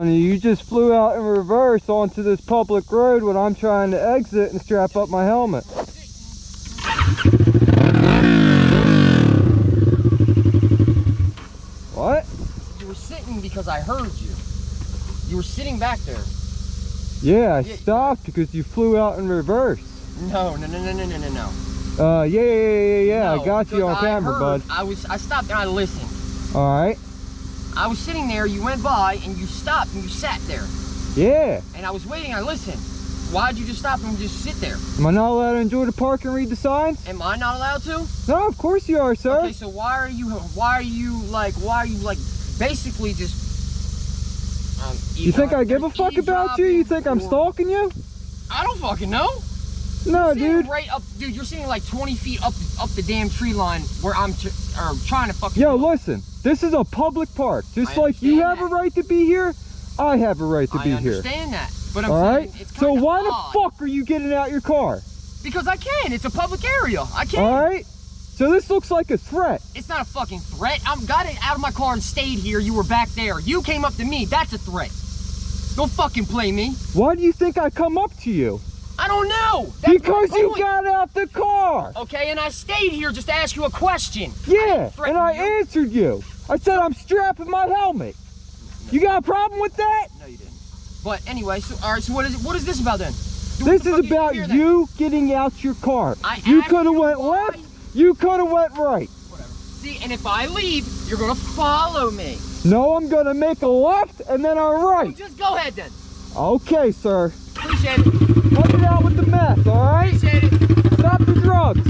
You just flew out in reverse onto this public road when I'm trying to exit and strap up my helmet. What? You were sitting because I heard you. You were sitting back there. Yeah, I stopped because you flew out in reverse. No. Yeah. No, I got you on camera, bud. I stopped and I listened. All right. I was sitting there, you went by, and you stopped and you sat there. Yeah. And I was waiting, I listened. Why'd you just stop and just sit there? Am I not allowed to enjoy the park and read the signs? Am I not allowed to? No, of course you are, sir. Okay, so why are you basically just you think I give a fuck about you? You think I'm stalking you? I don't fucking know. No, You're dude. right up, dude, you're sitting like 20 feet up the damn tree line where I'm trying to fucking... Yo, listen. This is a public park. Just like you have a right to be here, I have a right to be here. I understand that. But I'm all saying right? it's So kinda why odd. the fuck are you getting out your car? Because I can. It's a public area. I can. All right? So this looks like a threat. It's not a fucking threat. I got it out of my car and stayed here. You were back there. You came up to me. That's a threat. Don't fucking play me. Why do you think I come up to you? I don't know. That's Because my you point. got out the car. Okay, and I stayed here just to ask you a question. Yeah, threaten and I you. answered you. I said I'm strapping my helmet. You got a problem with that? No, you didn't. But anyway, so all right. So what is this about then? This is about you getting out your car. You could have went left. You could have went right. Whatever. See, and if I leave, you're gonna follow me. No, I'm gonna make a left and then a right. So just go ahead then. Okay, sir. Appreciate it. Cut it out with the meth, all right? Appreciate it. Stop the drugs.